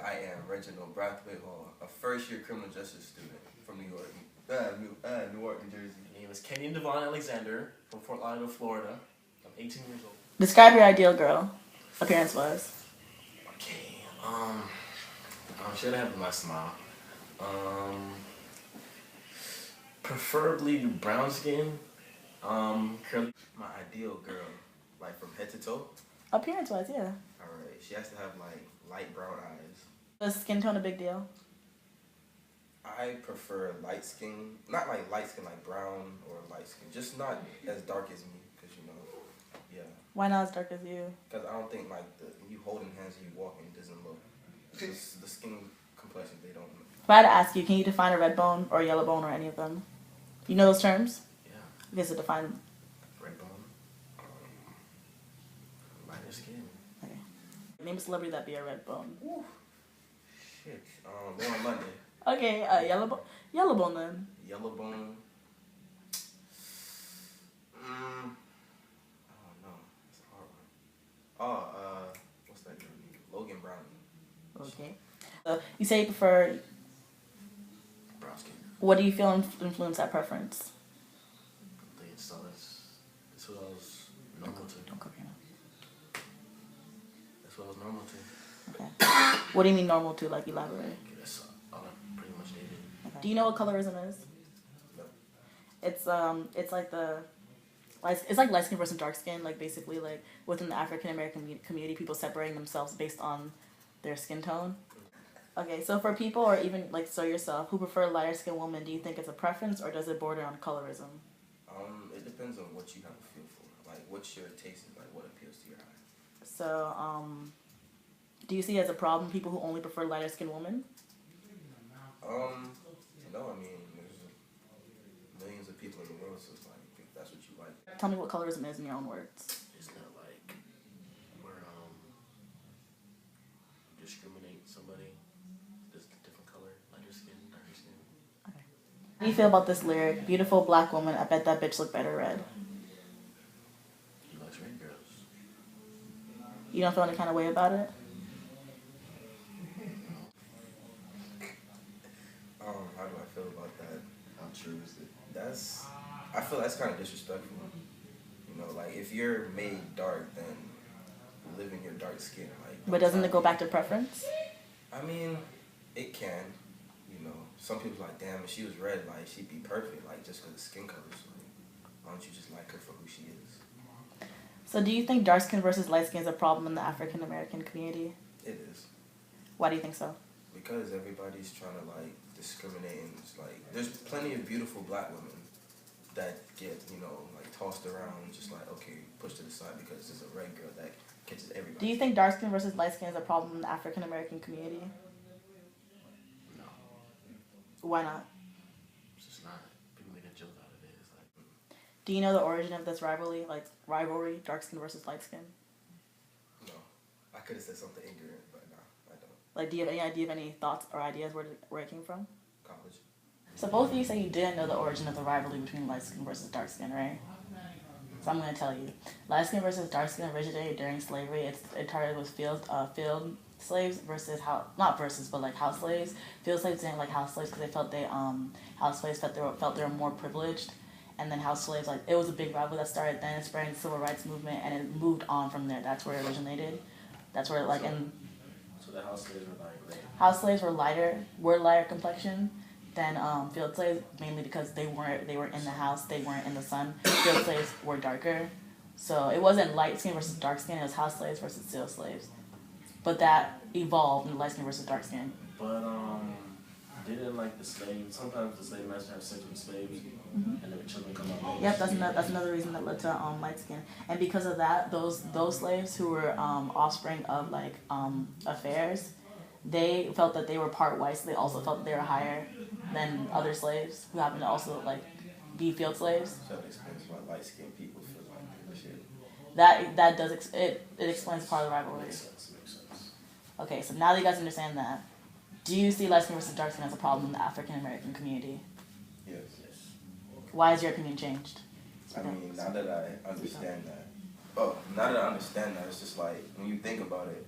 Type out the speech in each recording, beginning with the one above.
I am Reginald Brathwaite Hall, a first-year criminal justice student from New York, New Jersey. My name is Kenyon Devon Alexander from Fort Lauderdale, Florida. I'm 18 years old. Describe your ideal girl, appearance-wise. Okay, should I have my smile? Preferably brown skin, curly. My ideal girl, like from head to toe. Appearance-wise, yeah. All right, she has to have like light brown eyes. Is skin tone a big deal? I prefer light skin, not like light skin like brown or light skin, just not as dark as me, cause you know, yeah. Why not as dark as you? Cause I don't think like you holding hands and you walking doesn't look. Just the skin complexion they don't. If I had to ask you, can you define a red bone or a yellow bone or any of them? You know those terms? Yeah. Okay, so define. Red bone. Lighter skin. Okay. Name a celebrity that'd be a red bone. Woo. Shit. Lauren London. Okay, yellow bone. Yellow bone then. Yellow bone. I don't know. It's a hard one. Oh, what's that girl? Logan Brown. Okay. You say you prefer. Brown skin. What do you feel influenced that preference? So that's what I was normal to. Don't come here now. That's what I was normal to. Okay. What do you mean normal to? Like elaborate. Okay, that's all I pretty much dated. Okay. Do you know what colorism is? No. It's like it's like light skin versus dark skin. Like basically, like within the African American community, people separating themselves based on their skin tone. Okay, so for people or even like so yourself who prefer lighter skinned women, do you think it's a preference or does it border on colorism? It depends on what you have a feel for. Like, what's your taste and like what appeals to your eye. So, do you see it as a problem people who only prefer lighter skinned women? No, I mean there's millions of people in the world, so it's like if that's what you like. Tell me what colorism is in your own words. Isn't it like where discriminate somebody that's a different color, lighter skin, darker skin? Okay. How do you feel about this lyric? Beautiful black woman, I bet that bitch look better red. He likes red girls. You don't feel any kind of way about it? How do I feel about that? How true is it? I feel that's kind of disrespectful. You know, like if you're made dark, then live in your dark skin. Like, But doesn't it go back to preference? I mean, it can. You know, some people are like, damn, if she was red, like she'd be perfect, like just because of skin color. So why don't you just like her for who she is? So do you think dark skin versus light skin is a problem in the African American community? It is. Why do you think so? Because everybody's trying to like discriminate, and it's like there's plenty of beautiful black women that get, you know, like tossed around, just like, okay, pushed to the side because there's a red girl that catches everybody. Do you think dark skin versus light skin is a problem in the African American community? No. Why not? It's just not. People make a joke out of it. It's like, Do you know the origin of this rivalry, dark skin versus light skin? No. I could have said something ignorant, but no, I don't. Like, do you have any idea of any thoughts or ideas where it came from? College. So both of you say you didn't know the origin of the rivalry between light skin versus dark skin, right? So I'm going to tell you. Light skin versus dark skin originated during slavery. It started with field slaves versus house slaves. Field slaves didn't like house slaves because they felt house slaves felt they were more privileged, and then house slaves, like, it was a big rivalry that started. Then it spread into the civil rights movement, and it moved on from there. That's where it originated. That's where so the house slaves were like red. House slaves were lighter complexion than field slaves, mainly because they weren't in the house, they weren't in the sun. Field slaves were darker. So it wasn't light skin versus dark skin, it was house slaves versus field slaves. But that evolved into light skin versus dark skin. But didn't like the slaves, sometimes the slave masters have sex with the slaves and their children come out. Yep, that's another reason that led to light skin. And because of that, those slaves who were offspring of affairs, they felt that they were part white, so they also felt that they were higher than other slaves who happened to also be field slaves. So that explains why light skinned people feel like shit. That does it explains part of the rivalry. Makes sense. Okay, so now that you guys understand that, do you see light skin versus dark skin as a problem in the African American community? Yes. Why has your opinion changed? I mean, now that I understand that, it's just like when you think about it,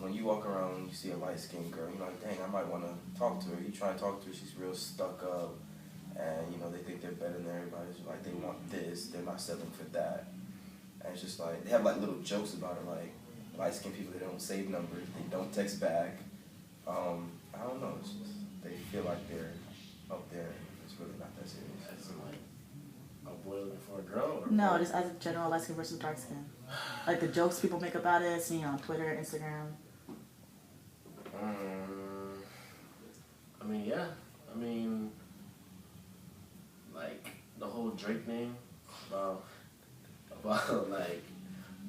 when you walk around, you see a light skinned girl, you're like, dang, I might want to talk to her. You try and talk to her, she's real stuck up, and you know they think they're better than everybody. It's like they want this, they're not settling for that. And it's just like they have like little jokes about it, like light skinned people, they don't save numbers, they don't text back. I don't know. It's just, they feel like they're up there. It's really not that serious. As in, like, a boy looking for a girl? Or No, what? just as a general, light skin versus dark skin. Like the jokes people make about it, seeing on Twitter, Instagram. I mean, yeah. I mean, like, the whole Drake thing about like,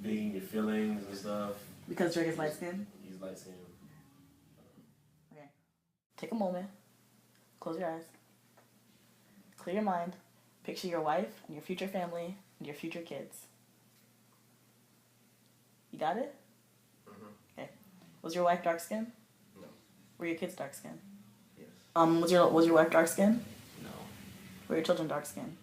being your feelings and stuff. Because Drake is light skinned? He's light skinned. Okay. Take a moment. Close your eyes. Clear your mind. Picture your wife and your future family and your future kids. You got it? Mm-hmm. Okay. Was your wife dark skinned? No. Were your kids dark skinned? Yes. Was your wife dark skinned? No. Were your children dark skinned?